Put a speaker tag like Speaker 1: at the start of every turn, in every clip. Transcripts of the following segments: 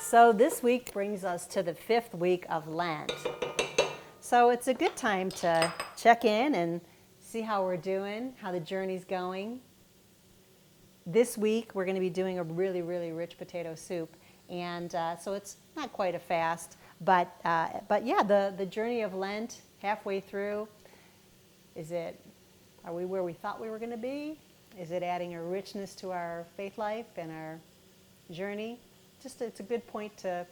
Speaker 1: So this week brings us to the 5th week of Lent. So it's a good time to check in and see how we're doing, how the journey's going. This week we're going to be doing a really, really rich potato soup. And so it's not quite a fast, but yeah, the journey of Lent, halfway through, are we where we thought we were going to be? Is it adding a richness to our faith life and our journey? It's a good point to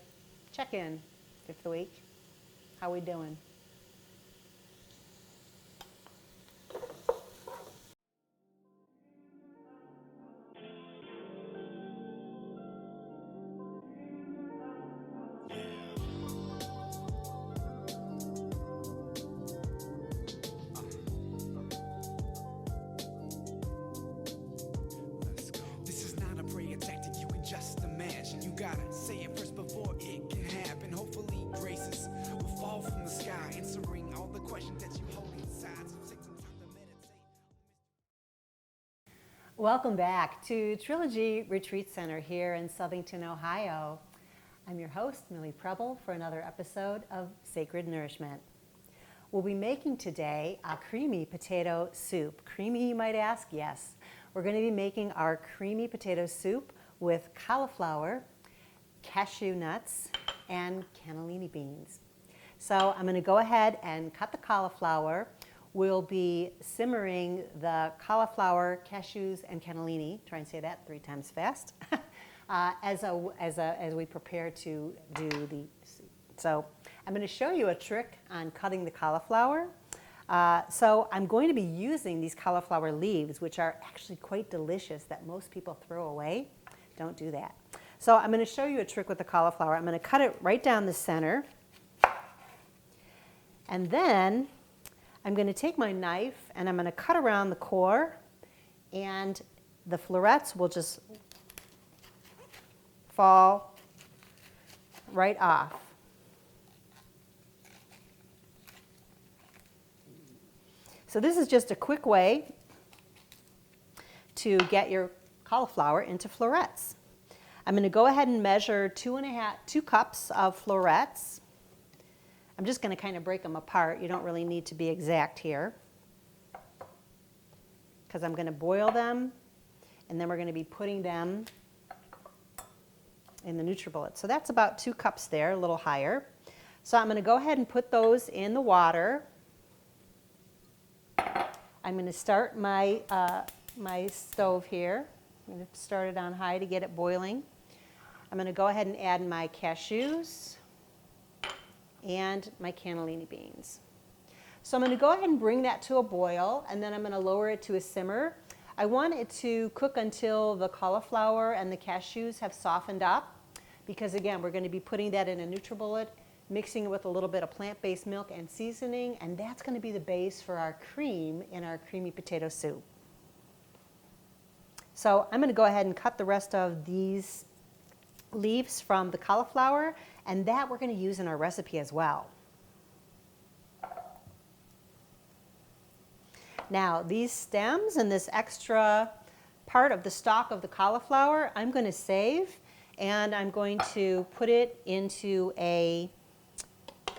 Speaker 1: check in 5th week. How we doing? Welcome back to Trilogy Retreat Center here in Southington, Ohio. I'm your host, Millie Prebel, for another episode of Sacred Nourishment. We'll be making today a creamy potato soup. Creamy, you might ask? Yes. We're going to be making our creamy potato soup with cauliflower, cashew nuts, and cannellini beans. So I'm going to go ahead and cut the cauliflower. We'll be simmering the cauliflower, cashews, and cannellini. Try and say that 3 times fast as we prepare to do the soup. So I'm going to show you a trick on cutting the cauliflower. So I'm going to be using these cauliflower leaves, which are actually quite delicious that most people throw away. Don't do that. So I'm going to show you a trick with the cauliflower. I'm going to cut it right down the center. And then I'm going to take my knife and I'm going to cut around the core, and the florets will just fall right off. So this is just a quick way to get your cauliflower into florets. I'm going to go ahead and measure 2 cups of florets. I'm just going to kind of break them apart. You don't really need to be exact here, because I'm going to boil them, and then we're going to be putting them in the NutriBullet. So that's about 2 cups there, a little higher. So I'm going to go ahead and put those in the water. I'm going to start my stove here. I'm going to start it on high to get it boiling. I'm going to go ahead and add my cashews and my cannellini beans. So I'm going to go ahead and bring that to a boil, and then I'm going to lower it to a simmer. I want it to cook until the cauliflower and the cashews have softened up, because again, we're going to be putting that in a NutriBullet, mixing it with a little bit of plant-based milk and seasoning, and that's going to be the base for our cream in our creamy potato soup. So I'm going to go ahead and cut the rest of these leaves from the cauliflower, and that we're going to use in our recipe as well. Now, these stems and this extra part of the stalk of the cauliflower, I'm going to save, and I'm going to put it into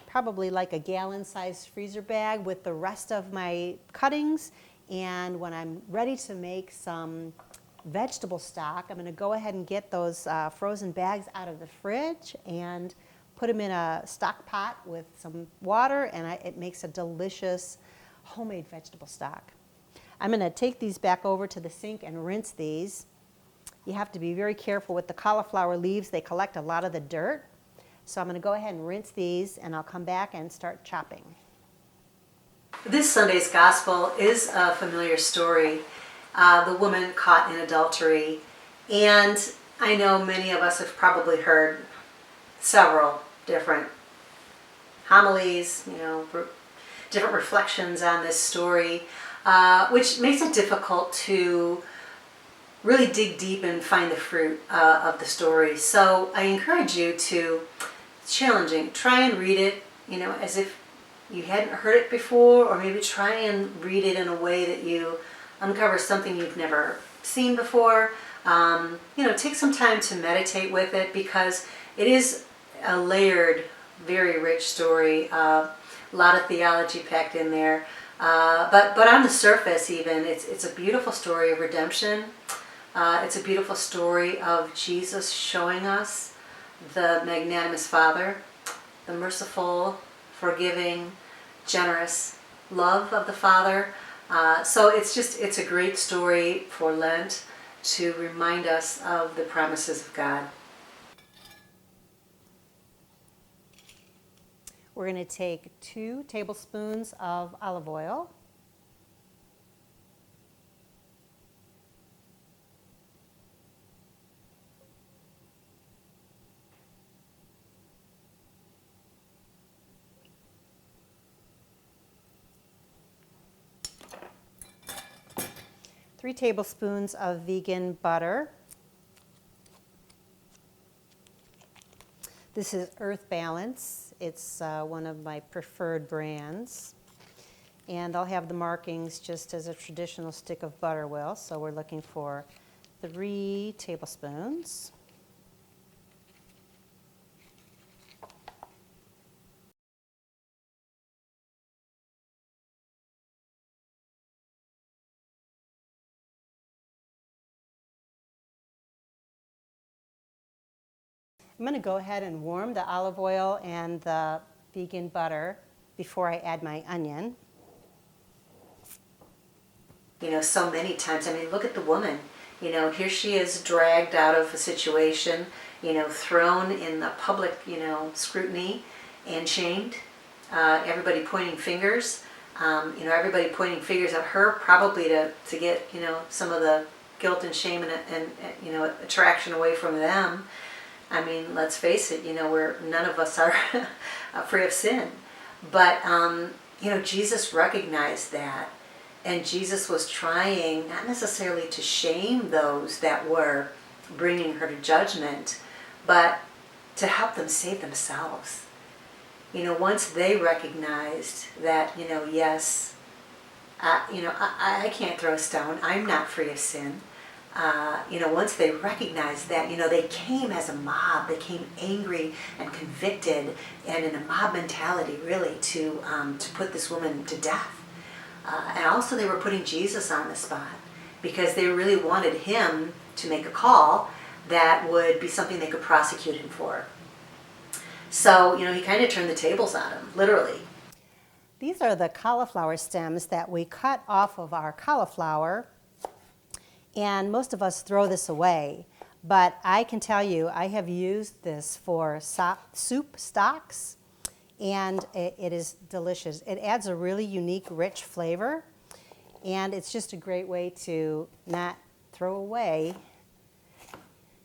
Speaker 1: probably like a gallon-sized freezer bag with the rest of my cuttings. And when I'm ready to make some vegetable stock, I'm going to go ahead and get those frozen bags out of the fridge and put them in a stock pot with some water, and it makes a delicious homemade vegetable stock. I'm going to take these back over to the sink and rinse these. You have to be very careful with the cauliflower leaves. They collect a lot of the dirt. So I'm going to go ahead and rinse these, and I'll come back and start chopping. This Sunday's gospel is a familiar story. The woman caught in adultery. And I know many of us have probably heard several different homilies, different reflections on this story, which makes it difficult to really dig deep and find the fruit of the story. So I encourage you to, it's challenging, try and read it, as if you hadn't heard it before, or maybe try and read it in a way that you uncover something you've never seen before. take some time to meditate with it, because it is a layered, very rich story. A lot of theology packed in there. But on the surface even, it's a beautiful story of redemption. It's a beautiful story of Jesus showing us the magnanimous Father, the merciful, forgiving, generous love of the Father. So it's a great story for Lent to remind us of the promises of God. We're going to take 2 tablespoons of olive oil. Three tablespoons of vegan butter. This is Earth Balance. It's one of my preferred brands. And I'll have the markings just as a traditional stick of butter will. So we're looking for 3 tablespoons. I'm going to go ahead and warm the olive oil and the vegan butter before I add my onion. So many times, look at the woman. Here she is dragged out of a situation, thrown in the public, scrutiny and shamed. Everybody pointing fingers. Everybody pointing fingers at her, probably to get, some of the guilt and shame and attraction away from them. Let's face it, none of us are free of sin. But, Jesus recognized that. And Jesus was trying not necessarily to shame those that were bringing her to judgment, but to help them save themselves. Once they recognized that, yes, I can't throw a stone. I'm not free of sin. Once they recognized that, they came as a mob. They came angry and convicted and in a mob mentality, really, to put this woman to death. And also they were putting Jesus on the spot because they really wanted him to make a call that would be something they could prosecute him for. So, he kind of turned the tables on him, literally. These are the cauliflower stems that we cut off of our cauliflower. And most of us throw this away, but I can tell you I have used this for soup stocks, and it is delicious. It adds a really unique, rich flavor, and it's just a great way to not throw away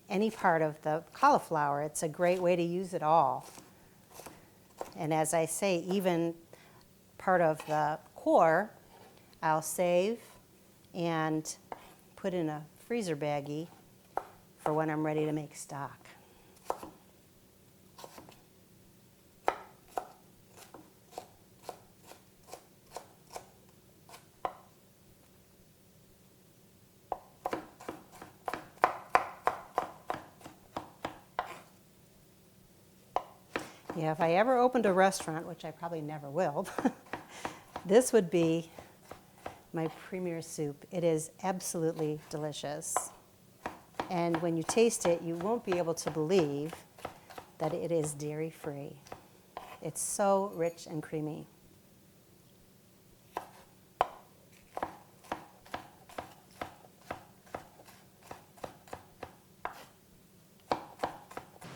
Speaker 1: any part of the cauliflower. It's a great way to use it all. And as I say, even part of the core, I'll save and put in a freezer baggie for when I'm ready to make stock. Yeah, if I ever opened a restaurant, which I probably never will, this would be my premier soup. It is absolutely delicious. And when you taste it, you won't be able to believe that it is dairy-free. It's so rich and creamy.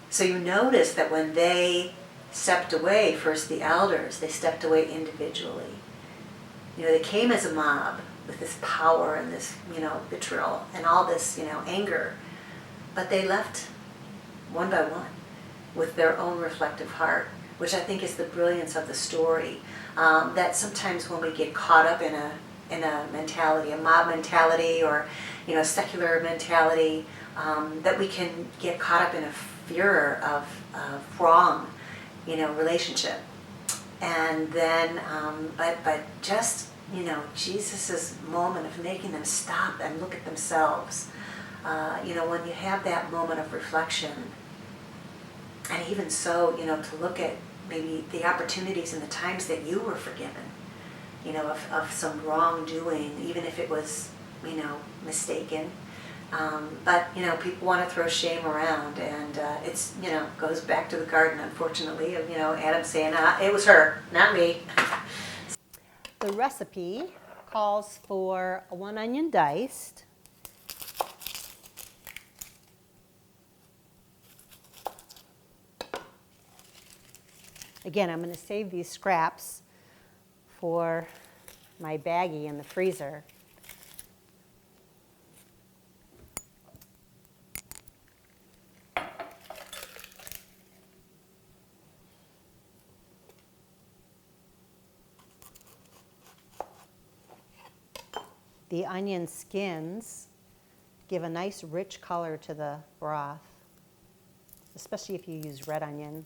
Speaker 1: So you notice that when they stepped away, first the elders, they stepped away individually. They came as a mob with this power and this, vitriol and all this, anger. But they left one by one with their own reflective heart, which I think is the brilliance of the story. That sometimes when we get caught up in a mentality, a mob mentality or, secular mentality, that we can get caught up in a furor of wrong, relationship. And then, but just, Jesus' moment of making them stop and look at themselves,
Speaker 2: when you have that moment of reflection, and even so, to look at maybe the opportunities and the times that you were forgiven, of some wrongdoing, even if it was, mistaken. But people want to throw shame around, and it's goes back to the garden, unfortunately, of Adam saying, "It was her, not me."
Speaker 1: The recipe calls for 1 onion diced, again, I'm going to save these scraps for my baggie in the freezer. The onion skins give a nice rich color to the broth, especially if you use red onion.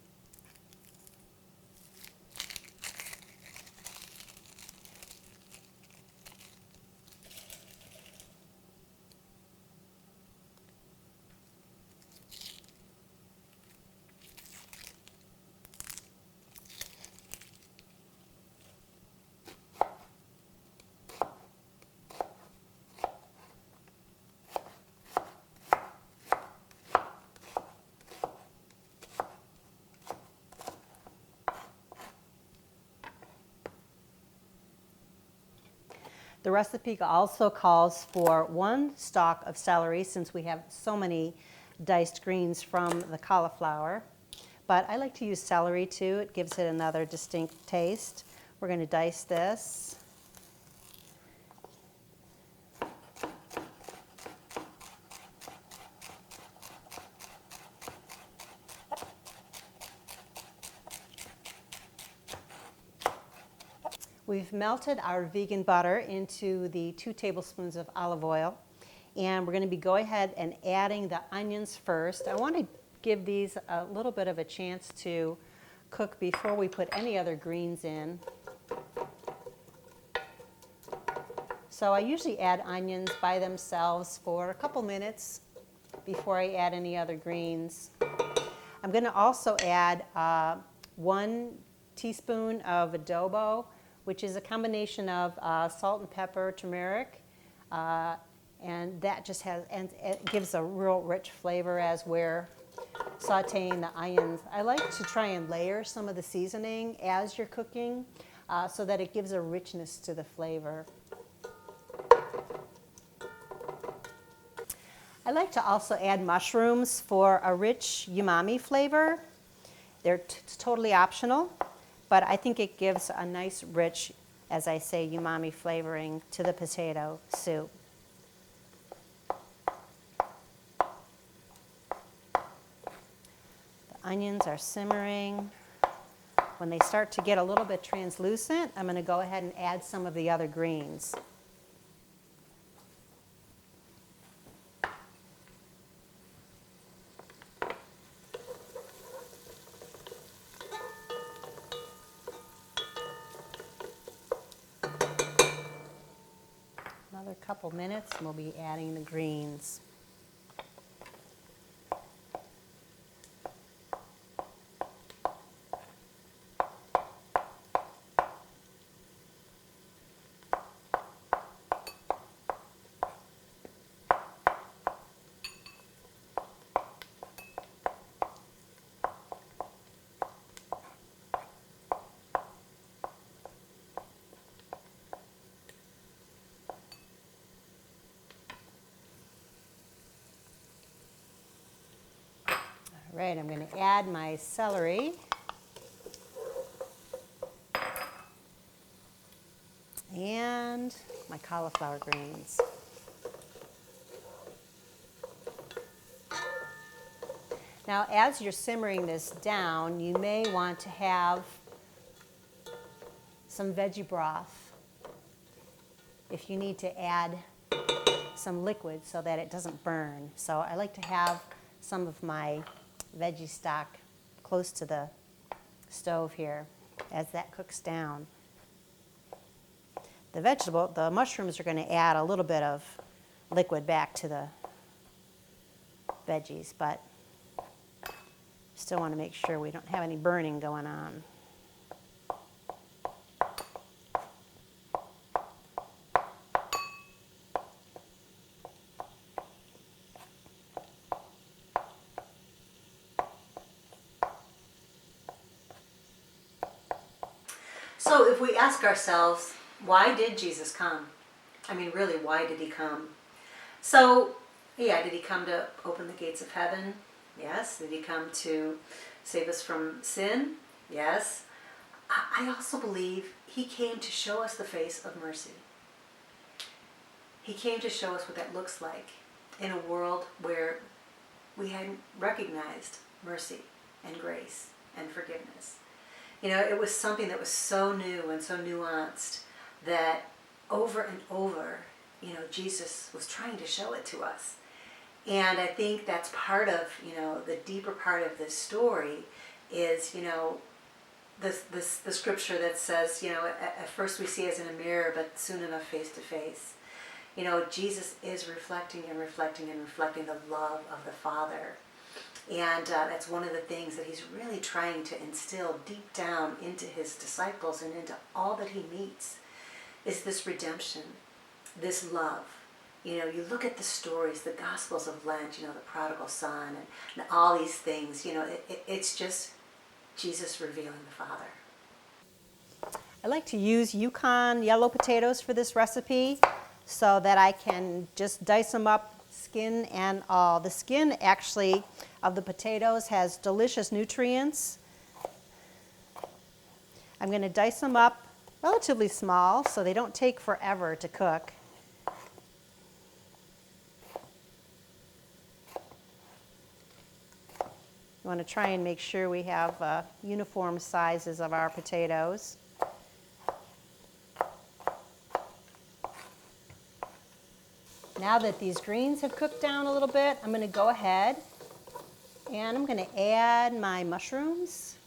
Speaker 1: The recipe also calls for 1 stalk of celery, since we have so many diced greens from the cauliflower. But I like to use celery too. It gives it another distinct taste. We're going to dice this. We've melted our vegan butter into the 2 tablespoons of olive oil, and we're going to be going ahead and adding the onions first. I want to give these a little bit of a chance to cook before we put any other greens in. So I usually add onions by themselves for a couple minutes before I add any other greens. I'm going to also add 1 teaspoon of adobo, which is a combination of salt and pepper, turmeric, and that just it gives a real rich flavor as we're sauteing the onions. I like to try and layer some of the seasoning as you're cooking so that it gives a richness to the flavor. I like to also add mushrooms for a rich umami flavor. They're totally optional, but I think it gives a nice, rich, as I say, umami flavoring to the potato soup. The onions are simmering. When they start to get a little bit translucent, I'm going to go ahead and add some of the other greens. Another couple minutes and we'll be adding the greens. All right, I'm going to add my celery. And my cauliflower greens. Now, as you're simmering this down, you may want to have some veggie broth if you need to add some liquid so that it doesn't burn. So I like to have some of my veggie stock close to the stove here as that cooks down. The mushrooms are going to add a little bit of liquid back to the veggies, but still want to make sure we don't have any burning going on.
Speaker 2: So if we ask ourselves, why did Jesus come? I mean, really, why did he come? So, yeah, did he come to open the gates of heaven? Yes. Did he come to save us from sin? Yes. I also believe he came to show us the face of mercy. He came to show us what that looks like in a world where we hadn't recognized mercy and grace and forgiveness. You know, it was something that was so new and so nuanced that over and over, you know, Jesus was trying to show it to us. And I think that's part of, you know, the deeper part of this story is, you know, the scripture that says, you know, at first we see as in a mirror, but soon enough face to face. You know, Jesus is reflecting and reflecting and reflecting the love of the Father. And that's one of the things that he's really trying to instill deep down into his disciples and into all that he meets is this redemption, this love. You know, you look at the stories, the Gospels of Lent, you know, the prodigal son and all these things, you know, it's just Jesus revealing the Father.
Speaker 1: I like to use Yukon yellow potatoes for this recipe so that I can just dice them up, skin and all. The skin actually of the potatoes has delicious nutrients. I'm going to dice them up relatively small so they don't take forever to cook. You want to try and make sure we have uniform sizes of our potatoes. Now that these greens have cooked down a little bit, I'm going to go ahead and I'm going to add my mushrooms.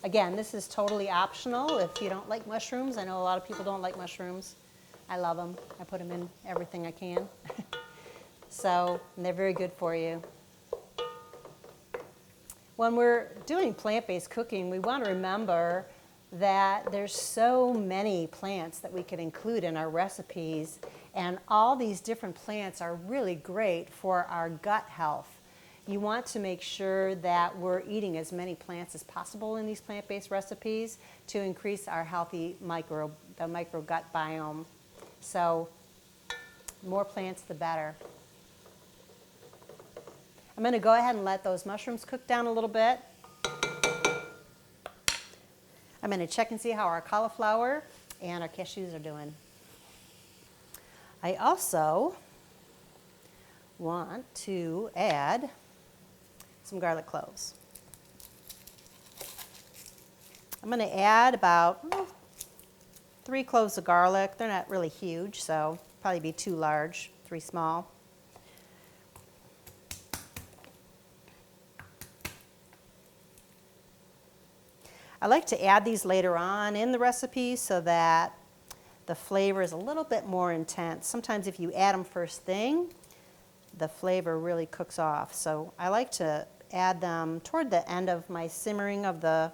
Speaker 1: Again, this is totally optional if you don't like mushrooms. I know a lot of people don't like mushrooms. I love them. I put them in everything I can. So, and they're very good for you. When we're doing plant-based cooking, we want to remember that there's so many plants that we could include in our recipes, and all these different plants are really great for our gut health. You want to make sure that we're eating as many plants as possible in these plant-based recipes to increase our healthy the micro gut biome. So, more plants the better. I'm going to go ahead and let those mushrooms cook down a little bit. I'm going to check and see how our cauliflower and our cashews are doing. I also want to add some garlic cloves. I'm going to add about 3 cloves of garlic. They're not really huge, so probably be 2 large, 3 small. I like to add these later on in the recipe so that the flavor is a little bit more intense. Sometimes if you add them first thing, the flavor really cooks off. So I like to add them toward the end of my simmering of the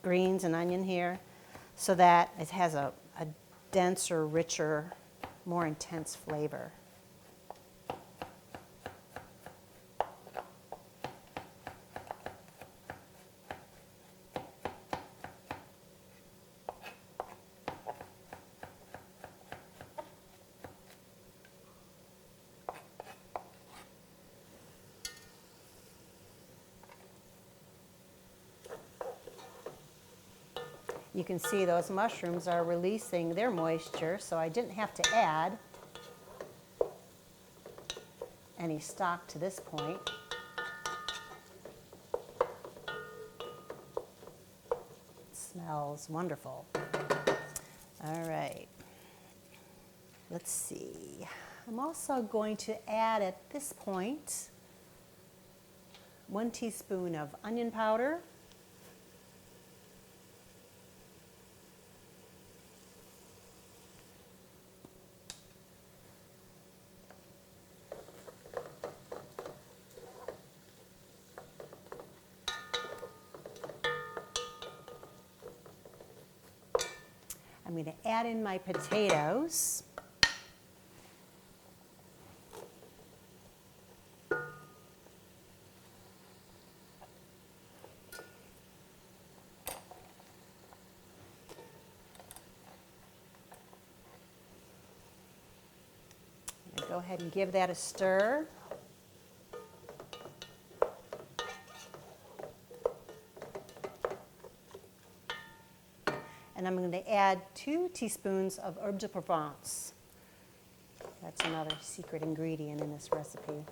Speaker 1: greens and onion here so that it has a denser, richer, more intense flavor. You can see those mushrooms are releasing their moisture, so I didn't have to add any stock to this point. It smells wonderful. All right, let's see. I'm also going to add at this point 1 teaspoon of onion powder, I'm going to add in my potatoes. Go ahead and give that a stir. And I'm going to add 2 teaspoons of herbes de Provence. That's another secret ingredient in this recipe.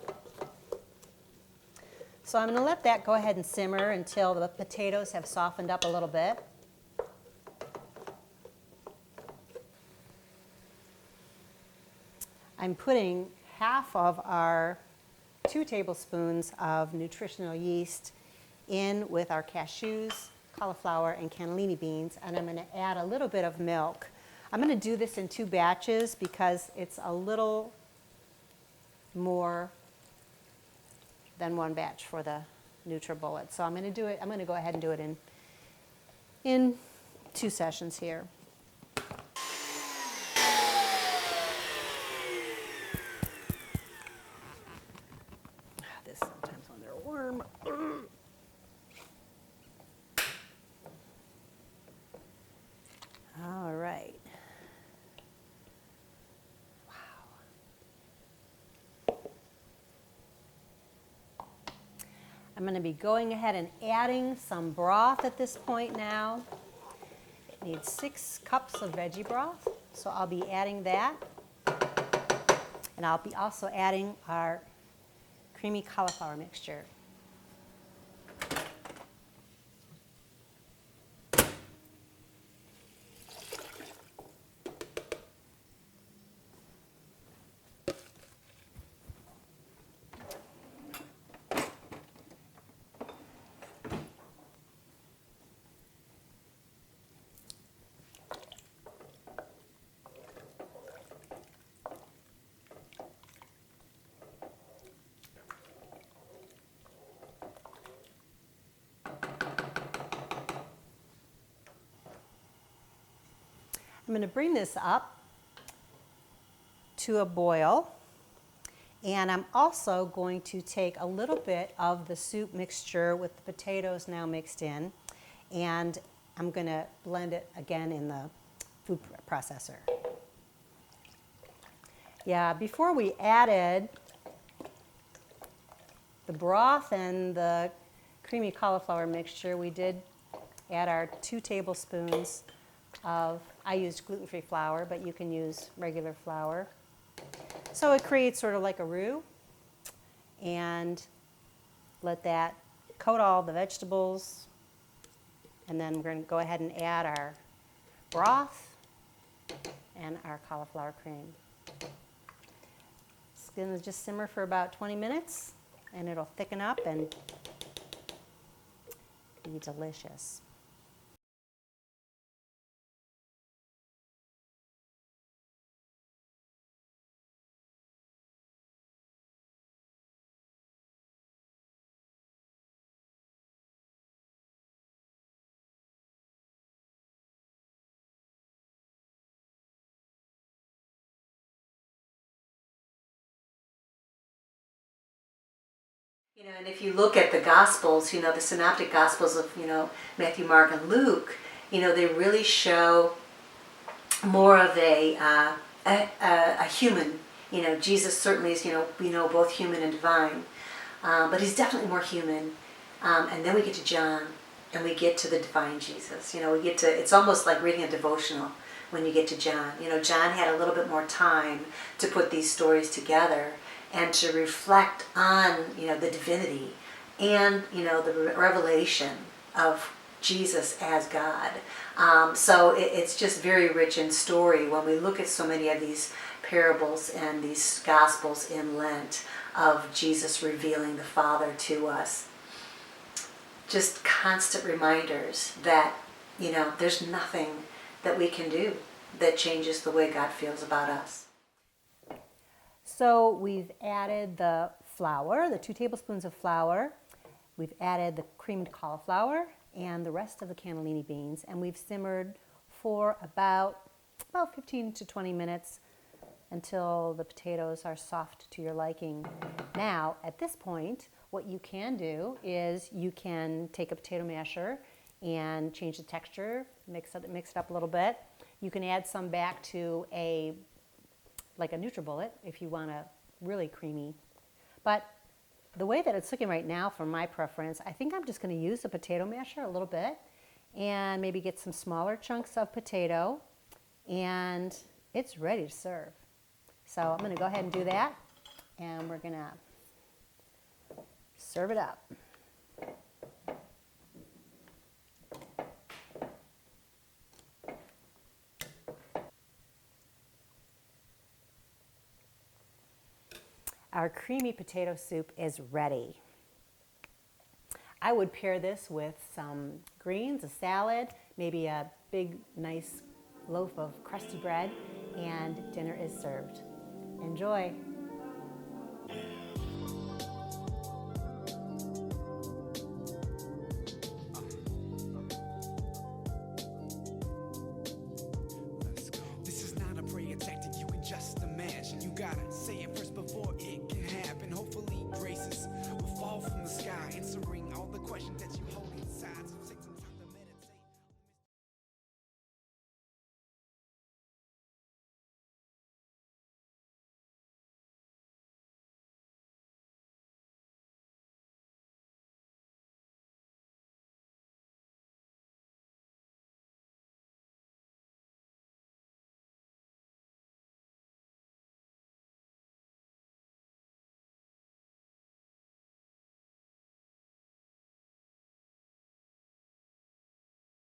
Speaker 1: So I'm going to let that go ahead and simmer until the potatoes have softened up a little bit. I'm putting half of our 2 tablespoons of nutritional yeast in with our cashews, cauliflower, and cannellini beans, and I'm going to add a little bit of milk. I'm going to do this in 2 batches because it's a little more than 1 batch for the NutriBullet. So I'm going to do it. I'm going to go ahead and do it in 2 sessions here. This sometimes when they're warm. All right. Wow. I'm going to be going ahead and adding some broth at this point now. It needs 6 cups of veggie broth, so I'll be adding that. And I'll be also adding our creamy cauliflower mixture. I'm going to bring this up to a boil, and I'm also going to take a little bit of the soup mixture with the potatoes now mixed in, and I'm going to blend it again in the food processor. Yeah, before we added the broth and the creamy cauliflower mixture, we did add our 2 tablespoons of, I used gluten-free flour, but you can use regular flour. So it creates sort of like a roux, and let that coat all the vegetables, and then we're going to go ahead and add our broth and our cauliflower cream. It's going to just simmer for about 20 minutes, and it'll thicken up and be delicious.
Speaker 2: You know, and if you look at the Gospels, you know, the synoptic Gospels of, you know, Matthew, Mark, and Luke, you know, they really show more of a human. You know, Jesus certainly is, you know, both human and divine, but he's definitely more human. And then we get to John, and we get to the divine Jesus. You know, we get to, it's almost like reading a devotional when you get to John. You know, John had a little bit more time to put these stories together and to reflect on, you know, the divinity and, you know, the revelation of Jesus as God. So it's just very rich in story when we look at so many of these parables and these Gospels in Lent of Jesus revealing the Father to us. Just constant reminders that, you know, there's nothing that we can do that changes the way God feels about us.
Speaker 1: So we've added the flour, the 2 tablespoons of flour. We've added the creamed cauliflower and the rest of the cannellini beans, and we've simmered for about about 15 to 20 minutes until the potatoes are soft to your liking. Now, at this point, what you can do is you can take a potato masher and change the texture, mix it up a little bit. You can add some back to like a NutriBullet if you want a really creamy. But the way that it's looking right now, for my preference, I think I'm just going to use the potato masher a little bit and maybe get some smaller chunks of potato, and it's ready to serve. So I'm going to go ahead and do that, and we're going to serve it up. Our creamy potato soup is ready. I would pair this with some greens, a salad, maybe a big, nice loaf of crusty bread, and dinner is served. Enjoy.
Speaker 3: This is not a prayer tactic, you can just imagine. You gotta say it first before it can happen. Hopefully graces will fall from the sky, answering all the questions that you hold.